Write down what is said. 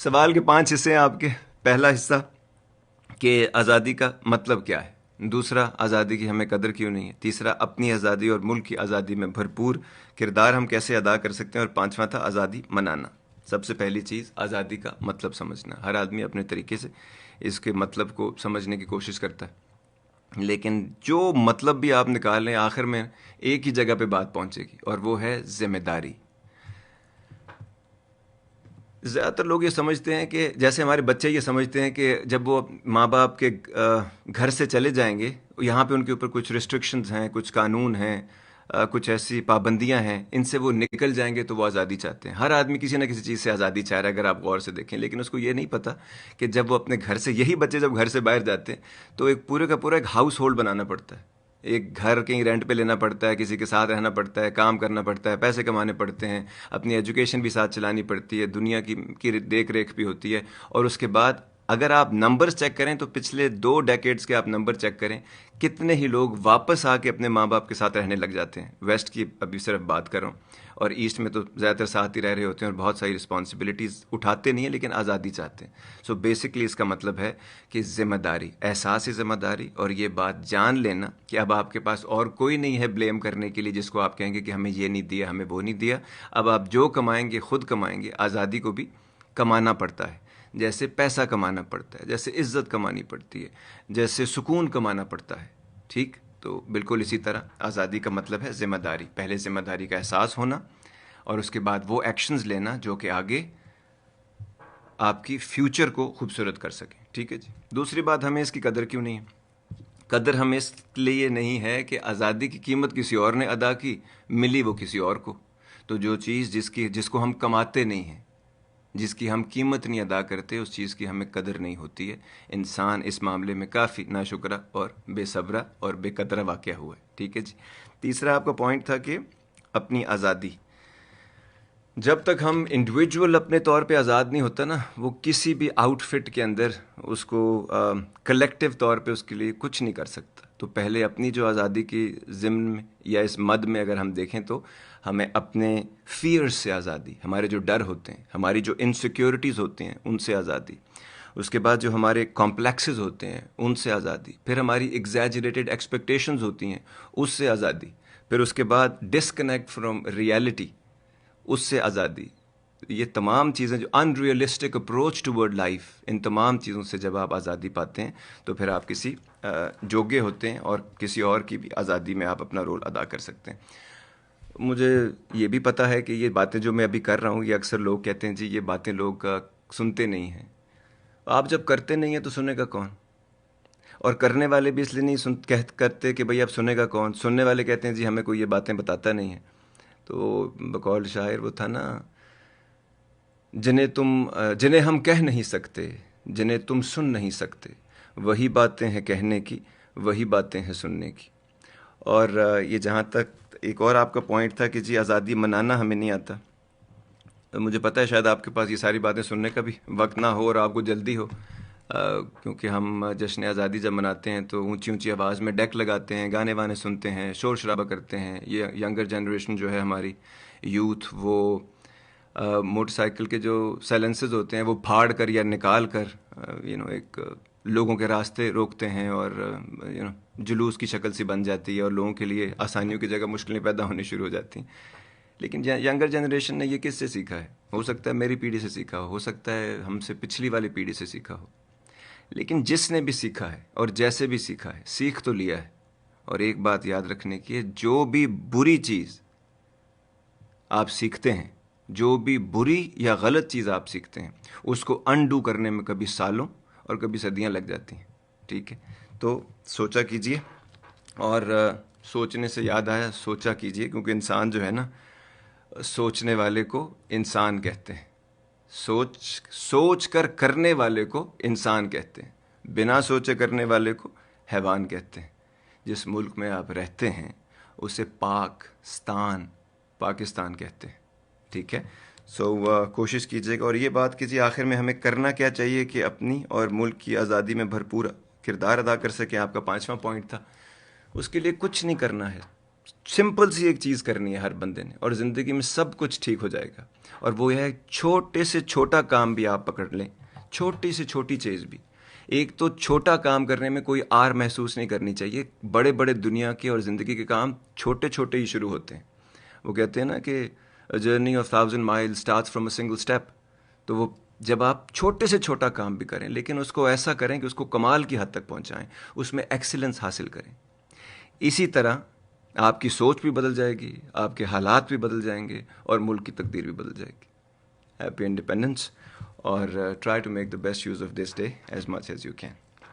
सवाल के 5 हिस्से हैं आपके। पहला हिस्सा कि आज़ादी का मतलब क्या है। दूसरा, आज़ादी की हमें कदर क्यों नहीं है। तीसरा, अपनी आज़ादी और मुल्क की आज़ादी में भरपूर किरदार हम कैसे अदा कर सकते हैं। और पांचवा था आज़ादी मनाना। सबसे पहली चीज़, आज़ादी का मतलब समझना। हर आदमी अपने तरीके से इसके मतलब को समझने की कोशिश करता है, लेकिन जो मतलब भी आप निकाल लें, आखिर में एक ही जगह पे बात पहुंचेगी, और वो है जिम्मेदारी। ज़्यादातर लोग ये समझते हैं कि जैसे हमारे बच्चे ये समझते हैं कि जब वो माँ बाप के घर से चले जाएंगे, यहाँ पे उनके ऊपर कुछ रिस्ट्रिक्शंस हैं, कुछ कानून हैं, कुछ ऐसी पाबंदियाँ हैं, इनसे वो निकल जाएंगे तो वो आज़ादी चाहते हैं। हर आदमी किसी ना किसी चीज़ से आज़ादी चाह रहा है, अगर आप गौर से देखें। लेकिन उसको ये नहीं पता कि जब वो अपने घर से, यही बच्चे जब घर से बाहर जाते हैं, तो एक पूरे का पूरा एक हाउस होल्ड बनाना पड़ता है। एक घर कहीं रेंट पे लेना पड़ता है, किसी के साथ रहना पड़ता है, काम करना पड़ता है, पैसे कमाने पड़ते हैं, अपनी एजुकेशन भी साथ चलानी पड़ती है, दुनिया की देख रेख भी होती है। और उसके बाद अगर आप नंबर्स चेक करें तो पिछले 2 डेकेड्स के आप नंबर चेक करें, कितने ही लोग वापस आके अपने माँ बाप के साथ रहने लग जाते हैं। वेस्ट की अभी सिर्फ बात कर रहा हूँ, और ईस्ट में तो ज़्यादातर साथ ही रह रहे होते हैं और बहुत सारी रिस्पॉन्सिबिलिटीज़ उठाते नहीं हैं, लेकिन आज़ादी चाहते हैं। सो बेसिकली इसका मतलब है कि ज़िम्मेदारी, एहसास ज़िम्मेदारी, और ये बात जान लेना कि अब आपके पास और कोई नहीं है ब्लेम करने के लिए, जिसको आप कहेंगे कि हमें ये नहीं दिया, हमें वो नहीं दिया। अब आप जो कमाएंगे खुद कमाएंगे। आज़ादी को भी कमाना पड़ता है, जैसे पैसा कमाना पड़ता है, जैसे इज्जत कमानी पड़ती है, जैसे सुकून कमाना पड़ता है। ठीक, तो बिल्कुल इसी तरह आज़ादी का मतलब है ज़िम्मेदारी। पहले ज़िम्मेदारी का एहसास होना, और उसके बाद वो एक्शंस लेना जो कि आगे आपकी फ्यूचर को खूबसूरत कर सकें। ठीक है जी। दूसरी बात, हमें इसकी कदर क्यों नहीं है। कदर हमें इसलिए नहीं है कि आज़ादी की कीमत किसी और ने अदा की, मिली वो किसी और को। तो जो चीज़ जिसको हम कमाते नहीं हैं, जिसकी हम कीमत नहीं अदा करते, उस चीज़ की हमें कदर नहीं होती है। इंसान इस मामले में काफ़ी नाशुक्रा और बेसब्रा और बेकदरा वाक़या हुआ है। ठीक है जी। तीसरा आपका पॉइंट था कि अपनी आज़ादी, जब तक हम इंडिविजुअल अपने तौर पे आज़ाद नहीं होता ना, वो किसी भी आउटफिट के अंदर उसको कलेक्टिव तौर पे उसके लिए कुछ नहीं कर सकता। तो पहले अपनी जो आज़ादी की ज़िम्न में या इस मद में अगर हम देखें, तो हमें अपने फियर्स से आज़ादी, हमारे जो डर होते हैं, हमारी जो इनसिक्योरिटीज़ होती हैं, उनसे आज़ादी। उसके बाद जो हमारे कॉम्प्लेक्सेस होते हैं, उनसे आज़ादी। फिर हमारी एग्जैजरेटेड एक्सपेक्टेशंस होती हैं, उससे आज़ादी। फिर उसके बाद डिस्कनेक्ट फ्रॉम रियलिटी, उससे आज़ादी। ये तमाम चीज़ें, जो अनरियलिस्टिक अप्रोच टूवर्ड लाइफ, इन तमाम चीज़ों से जब आप आज़ादी पाते हैं, तो फिर आप किसी जोग्य होते हैं, और किसी और की भी आज़ादी में आप अपना रोल अदा कर सकते हैं। मुझे ये भी पता है कि ये बातें जो मैं अभी कर रहा हूँ, ये अक्सर लोग कहते हैं जी ये बातें लोग सुनते नहीं हैं। आप जब करते नहीं हैं तो सुनेगा कौन। और करने वाले भी इसलिए नहीं करते कि भाई अब सुनेगा कौन। सुनने वाले कहते हैं जी हमें कोई ये बातें बताता नहीं है। तो बकौल शायर वो था ना, जिन्हें हम कह नहीं सकते, जिन्हें तुम सुन नहीं सकते, वही बातें हैं कहने की, वही बातें हैं सुनने की। और ये जहाँ तक एक और आपका पॉइंट था कि जी आज़ादी मनाना हमें नहीं आता, तो मुझे पता है शायद आपके पास ये सारी बातें सुनने का भी वक्त ना हो और आपको जल्दी हो, क्योंकि हम जश्न आज़ादी जब मनाते हैं तो ऊंची ऊंची आवाज़ में डेक लगाते हैं, गाने वाने सुनते हैं, शोर शराबा करते हैं। ये यंगर जनरेशन जो है हमारी यूथ, वो मोटरसाइकिल के जो साइलेंसर्स होते हैं वो फाड़ कर या निकाल कर एक लोगों के रास्ते रोकते हैं, और जुलूस की शक्ल सी बन जाती है, और लोगों के लिए आसानियों की जगह मुश्किलें पैदा होनी शुरू हो जाती हैं। लेकिन यंगर जनरेशन ने ये किससे सीखा है? हो सकता है मेरी पीढ़ी से सीखा हो सकता है हमसे पिछली वाली पीढ़ी से सीखा हो। लेकिन जिसने भी सीखा है और जैसे भी सीखा है, सीख तो लिया है। और एक बात याद रखने की है, जो भी बुरी चीज़ आप सीखते हैं, जो भी बुरी या गलत चीज़ आप सीखते हैं, उसको अनडू करने में कभी सालों और कभी सदियां लग जाती हैं। ठीक है, तो सोचा कीजिए। और सोचने से याद आया, सोचा कीजिए, क्योंकि इंसान जो है ना, सोचने वाले को इंसान कहते हैं, सोच कर करने वाले को इंसान कहते हैं, बिना सोचे करने वाले को हैवान कहते हैं। जिस मुल्क में आप रहते हैं उसे पाकिस्तान कहते हैं। ठीक है, कोशिश कीजिएगा। और ये बात कीजिए आखिर में हमें करना क्या चाहिए कि अपनी और मुल्क की आज़ादी में भरपूर किरदार अदा कर सकें। आपका 5वां पॉइंट था, उसके लिए कुछ नहीं करना है, सिंपल सी एक चीज़ करनी है हर बंदे ने, और ज़िंदगी में सब कुछ ठीक हो जाएगा। और वो है छोटे से छोटा काम भी आप पकड़ लें, छोटी से छोटी चीज़ भी। एक तो छोटा काम करने में कोई आर महसूस नहीं करनी चाहिए। बड़े बड़े दुनिया के और ज़िंदगी के काम छोटे छोटे ही शुरू होते हैं। वो कहते हैं ना कि journey of 1000 mile starts from a single step. तो वो जब आप छोटे से छोटा काम भी करें, लेकिन उसको ऐसा करें कि उसको कमाल की हद तक पहुंचाएं, उसमें एक्सीलेंस हासिल करें। इसी तरह आपकी सोच भी बदल जाएगी, आपके हालात भी बदल जाएंगे, और मुल्क की तकदीर भी बदल जाएगी। हैप्पी इंडिपेंडेंस, और try to make the best use of this day as much as you can.